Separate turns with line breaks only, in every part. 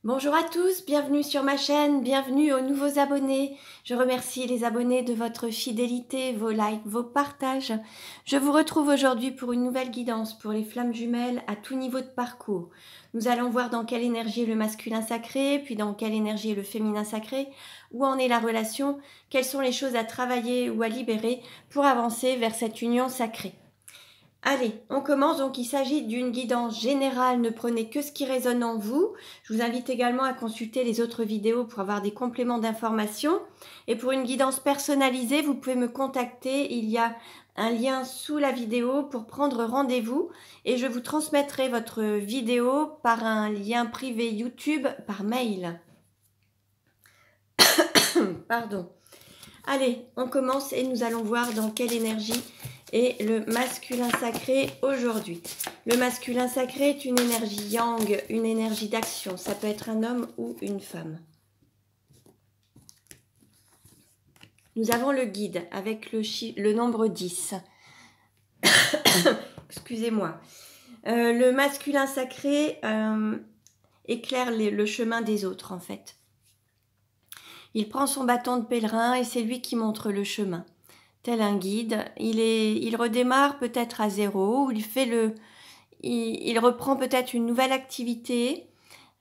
Bonjour à tous, bienvenue sur ma chaîne, bienvenue aux nouveaux abonnés. Je remercie les abonnés de votre fidélité, vos likes, vos partages. Je vous retrouve aujourd'hui pour une nouvelle guidance pour les flammes jumelles à tout niveau de parcours. Nous allons voir dans quelle énergie est le masculin sacré, puis dans quelle énergie est le féminin sacré, où en est la relation, quelles sont les choses à travailler ou à libérer pour avancer vers cette union sacrée. Allez, on commence. Donc, il s'agit d'une guidance générale. Ne prenez que ce qui résonne en vous. Je vous invite également à consulter les autres vidéos pour avoir des compléments d'information. Et pour une guidance personnalisée, vous pouvez me contacter. Il y a un lien sous la vidéo pour prendre rendez-vous. Et je vous transmettrai votre vidéo par un lien privé YouTube par mail. Pardon. Allez, on commence et nous allons voir dans quelle énergie est le masculin sacré aujourd'hui. Le masculin sacré est une énergie yang, une énergie d'action. Ça peut être un homme ou une femme. Nous avons le guide avec le nombre 10. Excusez-moi. Le masculin sacré éclaire le chemin des autres en fait. Il prend son bâton de pèlerin et c'est lui qui montre le chemin. Tel un guide, il redémarre peut-être à zéro, ou il reprend peut-être une nouvelle activité.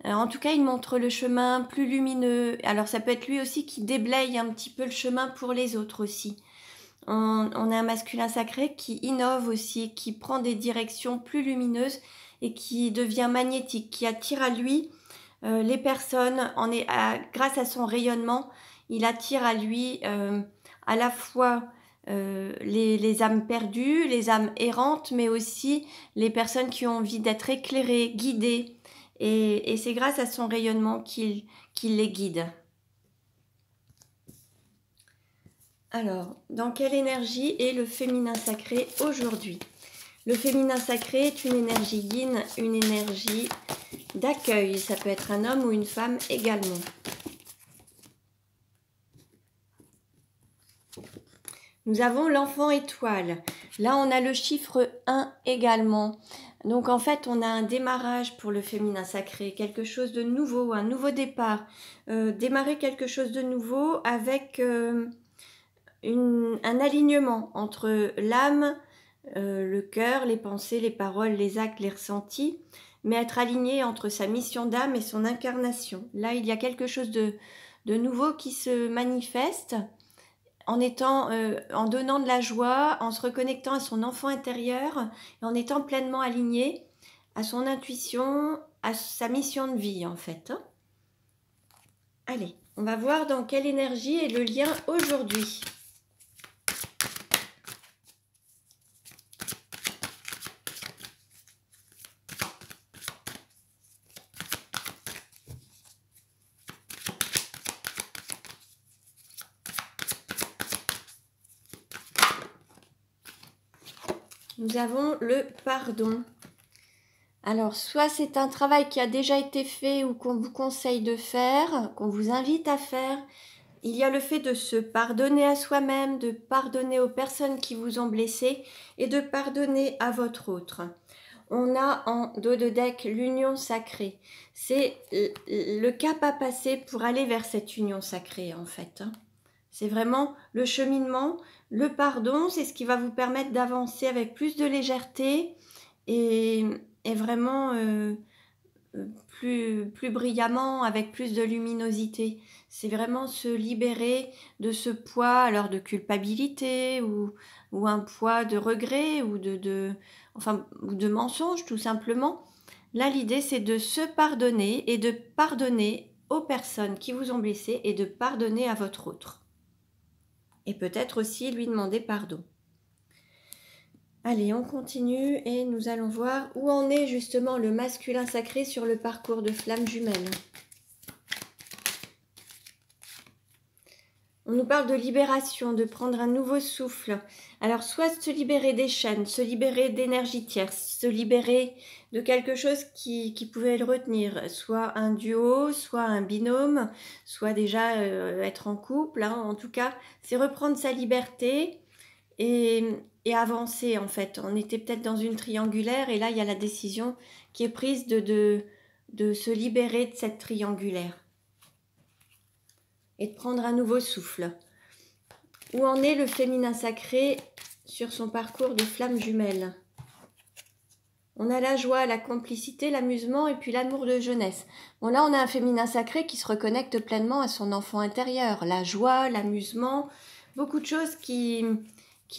En tout cas, il montre le chemin plus lumineux. Alors ça peut être lui aussi qui déblaye un petit peu le chemin pour les autres aussi. On a un masculin sacré qui innove aussi, qui prend des directions plus lumineuses et qui devient magnétique, qui attire à lui les personnes. Grâce à son rayonnement, il attire à lui à la fois les âmes perdues, les âmes errantes, mais aussi les personnes qui ont envie d'être éclairées, guidées. Et c'est grâce à son rayonnement qu'il les guide. Alors, dans quelle énergie est le féminin sacré aujourd'hui? Le féminin sacré est une énergie yin, une énergie d'accueil. Ça peut être un homme ou une femme également. Nous avons l'enfant étoile. Là, on a le chiffre 1 également. Donc, en fait, on a un démarrage pour le féminin sacré, quelque chose de nouveau, un nouveau départ. Démarrer quelque chose de nouveau avec un alignement entre l'âme, le cœur, les pensées, les paroles, les actes, les ressentis, mais être aligné entre sa mission d'âme et son incarnation. Là, il y a quelque chose de nouveau qui se manifeste en donnant de la joie, en se reconnectant à son enfant intérieur, et en étant pleinement aligné à son intuition, à sa mission de vie en fait. Allez, on va voir dans quelle énergie est le lien aujourd'hui. Nous avons le pardon. Alors, soit c'est un travail qui a déjà été fait ou qu'on vous conseille de faire, qu'on vous invite à faire. Il y a le fait de se pardonner à soi-même, de pardonner aux personnes qui vous ont blessé et de pardonner à votre autre. On a en dos de deck l'union sacrée. C'est le cap à passer pour aller vers cette union sacrée en fait. C'est vraiment le cheminement. Le pardon, c'est ce qui va vous permettre d'avancer avec plus de légèreté et vraiment plus brillamment, avec plus de luminosité. C'est vraiment se libérer de ce poids alors de culpabilité ou un poids de regret ou ou de mensonge tout simplement. Là, l'idée, c'est de se pardonner et de pardonner aux personnes qui vous ont blessé et de pardonner à votre autre. Et peut-être aussi lui demander pardon. Allez, on continue et nous allons voir où en est justement le masculin sacré sur le parcours de flamme jumelle. On nous parle de libération, de prendre un nouveau souffle. Alors, soit se libérer des chaînes, se libérer d'énergie tierce, se libérer de quelque chose qui pouvait le retenir, soit un duo, soit un binôme, soit déjà être en couple. Hein. En tout cas, c'est reprendre sa liberté et avancer en fait. On était peut-être dans une triangulaire et là, il y a la décision qui est prise de de se libérer de cette triangulaire et de prendre un nouveau souffle. Où en est le féminin sacré sur son parcours de flamme jumelle? On a la joie, la complicité, l'amusement et puis l'amour de jeunesse. Bon, là, on a un féminin sacré qui se reconnecte pleinement à son enfant intérieur. La joie, l'amusement, beaucoup de choses qui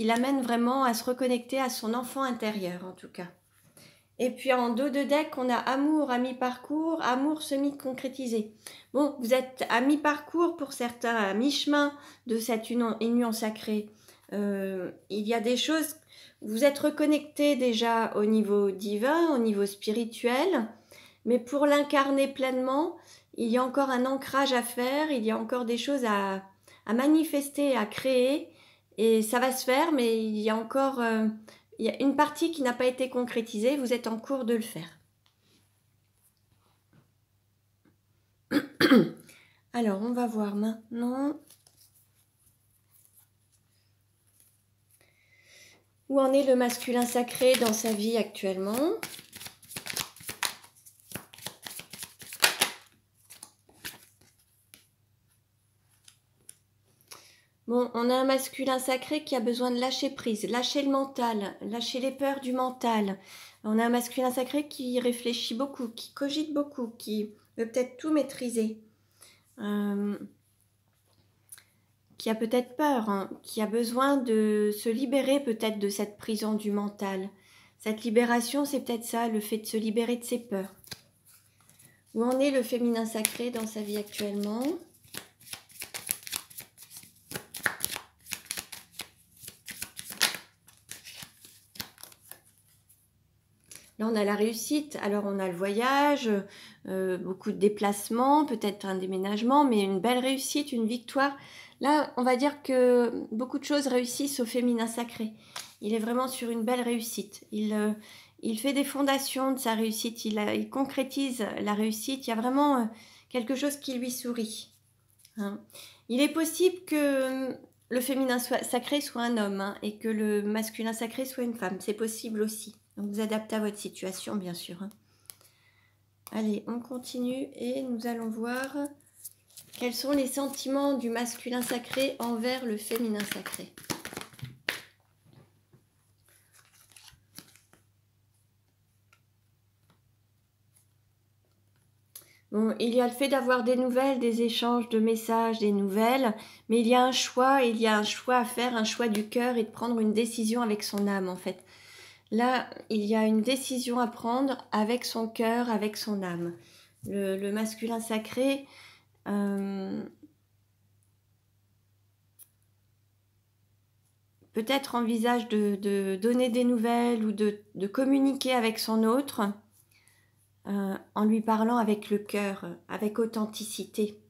l'amènent vraiment à se reconnecter à son enfant intérieur, en tout cas. Et puis en dos de deck, on a amour à mi-parcours, amour semi-concrétisé. Bon, vous êtes à mi-parcours pour certains, à mi-chemin de cette union sacrée. Il y a des choses, vous êtes reconnecté déjà au niveau divin, au niveau spirituel, mais pour l'incarner pleinement, il y a encore un ancrage à faire, il y a encore des choses à manifester, à créer, et ça va se faire, mais il y a encore... il y a une partie qui n'a pas été concrétisée, vous êtes en cours de le faire. Alors, on va voir maintenant où en est le masculin sacré dans sa vie actuellement. Bon, on a un masculin sacré qui a besoin de lâcher prise, lâcher le mental, lâcher les peurs du mental. On a un masculin sacré qui réfléchit beaucoup, qui cogite beaucoup, qui veut peut-être tout maîtriser. Qui a peut-être peur, hein, qui a besoin de se libérer peut-être de cette prison du mental. Cette libération, c'est peut-être ça, le fait de se libérer de ses peurs. Où en est le féminin sacré dans sa vie actuellement ? Là, on a la réussite. Alors, on a le voyage, beaucoup de déplacements, peut-être un déménagement, mais une belle réussite, une victoire. Là, on va dire que beaucoup de choses réussissent au féminin sacré. Il est vraiment sur une belle réussite. Il fait des fondations de sa réussite. Il concrétise la réussite. Il y a vraiment quelque chose qui lui sourit. Hein. Il est possible que le féminin sacré soit un homme, hein, et que le masculin sacré soit une femme. C'est possible aussi. Donc vous adaptez à votre situation, bien sûr. Hein. Allez, on continue et nous allons voir quels sont les sentiments du masculin sacré envers le féminin sacré. Bon, il y a le fait d'avoir des nouvelles, des échanges de messages, des nouvelles, mais il y a un choix à faire, un choix du cœur et de prendre une décision avec son âme, en fait. Là, il y a une décision à prendre avec son cœur, avec son âme. Le masculin sacré, peut-être envisage de donner des nouvelles ou de communiquer avec son autre en lui parlant avec le cœur, avec authenticité.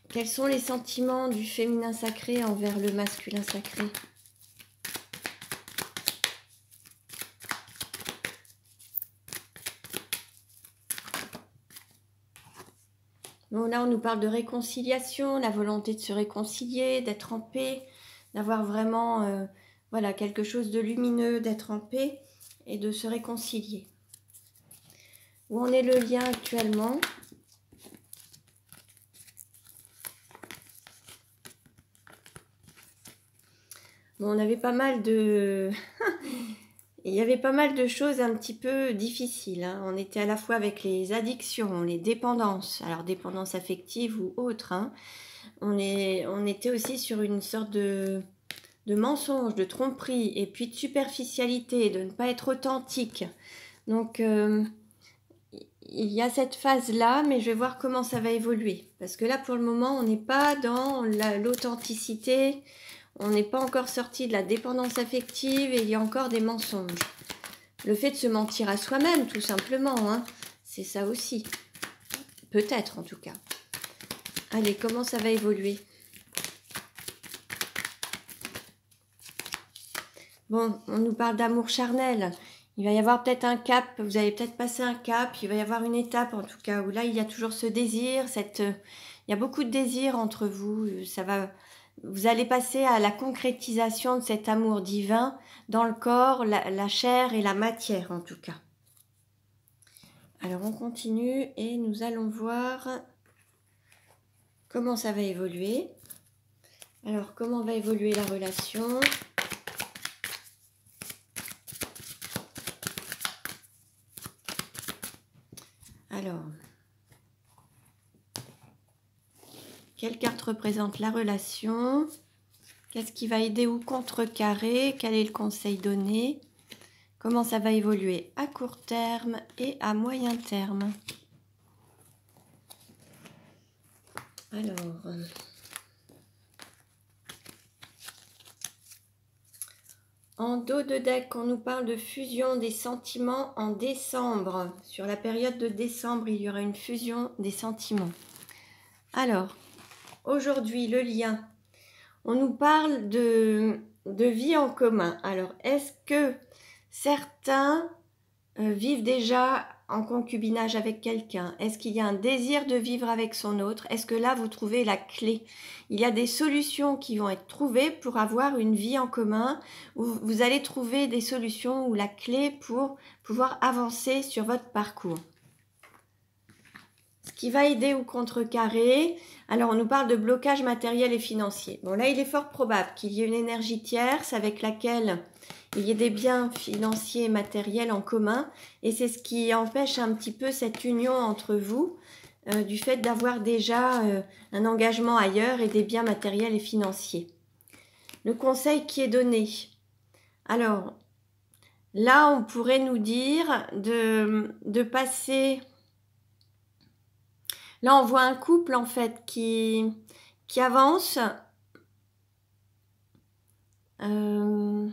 Quels sont les sentiments du féminin sacré envers le masculin sacré ? Bon, là, on nous parle de réconciliation, la volonté de se réconcilier, d'être en paix, d'avoir vraiment voilà, quelque chose de lumineux, d'être en paix et de se réconcilier. Où en est le lien actuellement ? Bon, on avait pas mal de... Il y avait pas mal de choses un petit peu difficiles. Hein. On était à la fois avec les addictions, les dépendances, alors dépendance affective ou autre. Hein. On était aussi sur une sorte de mensonge, de tromperie, et puis de superficialité, de ne pas être authentique. Donc, il y a cette phase-là, mais je vais voir comment ça va évoluer. Parce que là, pour le moment, on n'est pas dans l'authenticité, on n'est pas encore sorti de la dépendance affective et il y a encore des mensonges. Le fait de se mentir à soi-même, tout simplement, hein, c'est ça aussi. Peut-être, en tout cas. Allez, comment ça va évoluer ? Bon, on nous parle d'amour charnel. Il va y avoir peut-être un cap, vous allez peut-être passer un cap, il va y avoir une étape en tout cas, où là il y a toujours ce désir, il y a beaucoup de désir entre vous, vous allez passer à la concrétisation de cet amour divin dans le corps, la chair et la matière en tout cas. Alors on continue et nous allons voir comment ça va évoluer. Alors comment va évoluer la relation? Alors, quelle carte représente la relation? Qu'est-ce qui va aider ou contrecarrer? Quel est le conseil donné? Comment ça va évoluer à court terme et à moyen terme? Alors, en dos de deck, on nous parle de fusion des sentiments en décembre. Sur la période de décembre, il y aura une fusion des sentiments. Alors, aujourd'hui, le lien. On nous parle de vie en commun. Alors, est-ce que certains vivent déjà en concubinage avec quelqu'un? Est-ce qu'il y a un désir de vivre avec son autre? Est-ce que là, vous trouvez la clé? Il y a des solutions qui vont être trouvées pour avoir une vie en commun, où vous allez trouver des solutions ou la clé pour pouvoir avancer sur votre parcours. Ce qui va aider ou contrecarrer, alors on nous parle de blocage matériel et financier. Bon là, il est fort probable qu'il y ait une énergie tierce avec laquelle il y ait des biens financiers et matériels en commun, et c'est ce qui empêche un petit peu cette union entre vous, du fait d'avoir déjà un engagement ailleurs et des biens matériels et financiers. Le conseil qui est donné. Alors, là, on pourrait nous dire de passer... Là, on voit un couple, en fait, qui avance. Je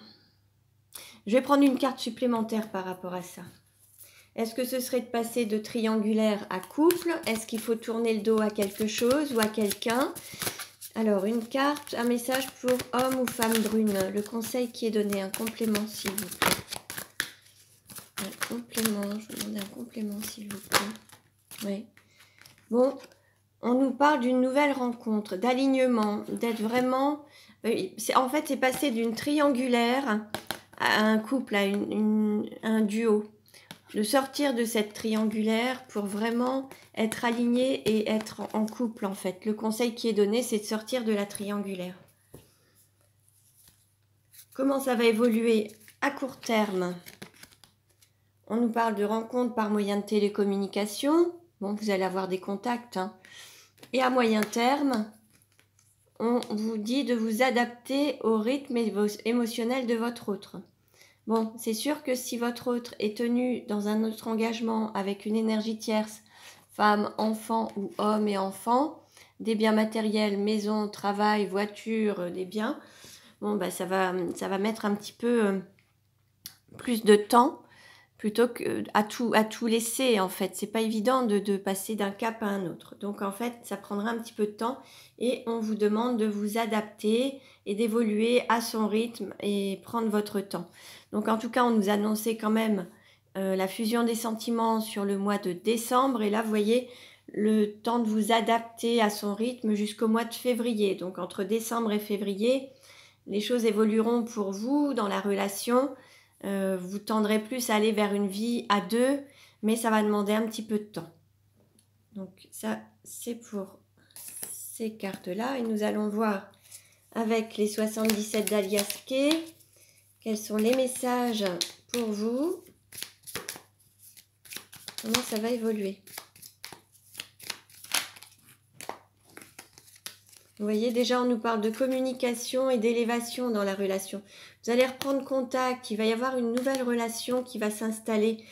vais prendre une carte supplémentaire par rapport à ça. Est-ce que ce serait de passer de triangulaire à couple? Est-ce qu'il faut tourner le dos à quelque chose ou à quelqu'un? Alors, une carte, un message pour homme ou femme brune. Le conseil qui est donné, un complément, s'il vous plaît. Un complément, je vous demande un complément, s'il vous plaît. Oui. Bon, on nous parle d'une nouvelle rencontre, d'alignement, d'être vraiment... En fait, c'est passer d'une triangulaire à un couple, à un duo. De sortir de cette triangulaire pour vraiment être aligné et être en couple, en fait. Le conseil qui est donné, c'est de sortir de la triangulaire. Comment ça va évoluer à court terme? On nous parle de rencontres par moyen de télécommunication. Bon, vous allez avoir des contacts, hein. Et à moyen terme, on vous dit de vous adapter au rythme émotionnel de votre autre. Bon, c'est sûr que si votre autre est tenu dans un autre engagement avec une énergie tierce, femme, enfant ou homme et enfant, des biens matériels, maison, travail, voiture, des biens, bon, bah, ça va mettre un petit peu plus de temps plutôt que à tout laisser, en fait. C'est pas évident de passer d'un cap à un autre. Donc en fait, ça prendra un petit peu de temps et on vous demande de vous adapter et d'évoluer à son rythme et prendre votre temps. Donc en tout cas, on nous annonçait quand même la fusion des sentiments sur le mois de décembre, et là vous voyez le temps de vous adapter à son rythme jusqu'au mois de février. Donc entre décembre et février, les choses évolueront pour vous dans la relation. Vous tendrez plus à aller vers une vie à deux, mais ça va demander un petit peu de temps. Donc ça, c'est pour ces cartes-là. Et nous allons voir avec les 77 d'Alias Kay, quels sont les messages pour vous. Comment ça va évoluer? Vous voyez, déjà, on nous parle de communication et d'élévation dans la relation. Vous allez reprendre contact, il va y avoir une nouvelle relation qui va s'installer,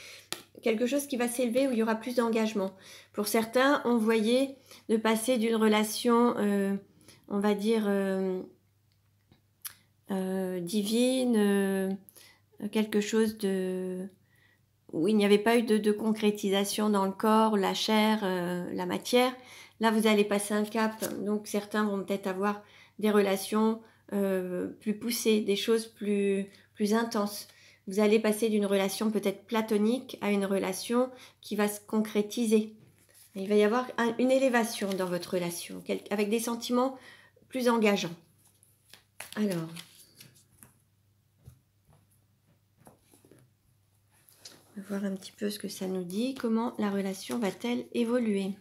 quelque chose qui va s'élever où il y aura plus d'engagement. Pour certains, on voyait de passer d'une relation, on va dire, divine, quelque chose où il n'y avait pas eu de concrétisation dans le corps, la chair, la matière. Là, vous allez passer un cap, donc certains vont peut-être avoir des relations plus poussées, des choses plus intenses. Vous allez passer d'une relation peut-être platonique à une relation qui va se concrétiser. Et il va y avoir une élévation dans votre relation, avec des sentiments plus engageants. Alors, On va voir un petit peu ce que ça nous dit. Comment la relation va-t-elle évoluer?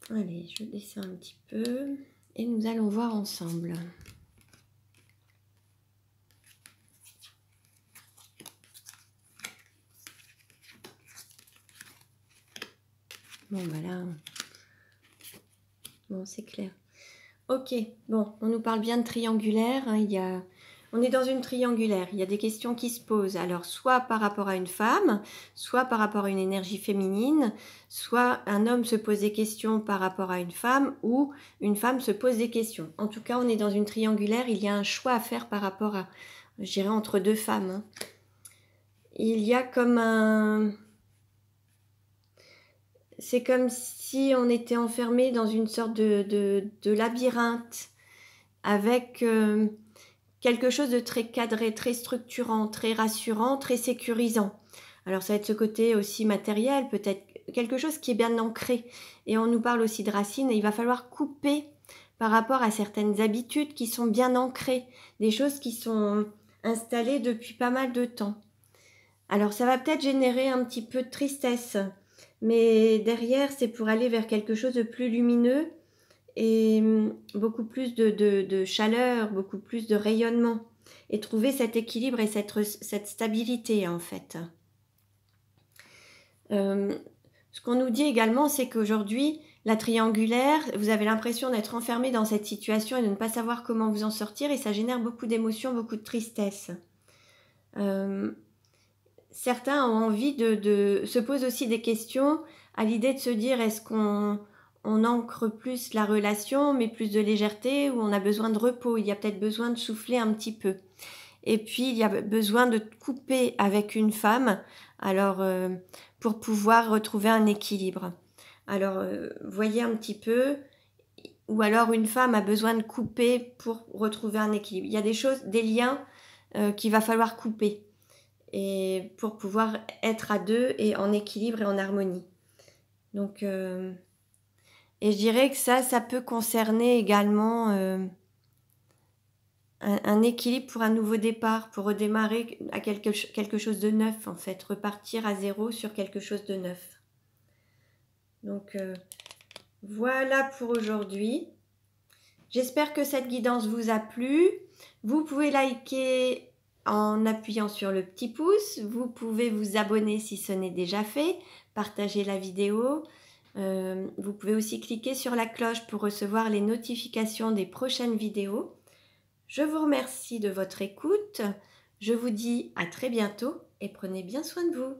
Allez, je descends un petit peu et nous allons voir ensemble. Bon, voilà. Bon, c'est clair. Ok, bon, on nous parle bien de triangulaire. Hein, on est dans une triangulaire. Il y a des questions qui se posent. Alors, soit par rapport à une femme, soit par rapport à une énergie féminine, soit un homme se pose des questions par rapport à une femme, ou une femme se pose des questions. En tout cas, on est dans une triangulaire. Il y a un choix à faire par rapport à, je dirais, entre deux femmes. Hein. Il y a comme un... C'est comme si on était enfermé dans une sorte de labyrinthe avec quelque chose de très cadré, très structurant, très rassurant, très sécurisant. Alors ça va être ce côté aussi matériel, peut-être quelque chose qui est bien ancré. Et on nous parle aussi de racines et il va falloir couper par rapport à certaines habitudes qui sont bien ancrées, des choses qui sont installées depuis pas mal de temps. Alors ça va peut-être générer un petit peu de tristesse, mais derrière c'est pour aller vers quelque chose de plus lumineux et beaucoup plus de chaleur, beaucoup plus de rayonnement et trouver cet équilibre et cette stabilité en fait. Ce qu'on nous dit également, c'est qu'aujourd'hui, la triangulaire, vous avez l'impression d'être enfermé dans cette situation et de ne pas savoir comment vous en sortir et ça génère beaucoup d'émotions, beaucoup de tristesse. Certains ont envie se posent aussi des questions à l'idée de se dire est-ce qu'on ancre plus la relation mais plus de légèreté ou on a besoin de repos, il y a peut-être besoin de souffler un petit peu. Et puis il y a besoin de couper avec une femme alors pour pouvoir retrouver un équilibre. Alors voyez un petit peu, ou alors une femme a besoin de couper pour retrouver un équilibre. Il y a des choses, des liens qu'il va falloir couper et pour pouvoir être à deux et en équilibre et en harmonie. Donc, et je dirais que ça peut concerner également un équilibre pour un nouveau départ, pour redémarrer à quelque chose de neuf en fait, repartir à zéro sur quelque chose de neuf. Donc, voilà pour aujourd'hui. J'espère que cette guidance vous a plu. Vous pouvez liker en appuyant sur le petit pouce. Vous pouvez vous abonner si ce n'est déjà fait, partager la vidéo. Vous pouvez aussi cliquer sur la cloche pour recevoir les notifications des prochaines vidéos. Je vous remercie de votre écoute. Je vous dis à très bientôt et prenez bien soin de vous.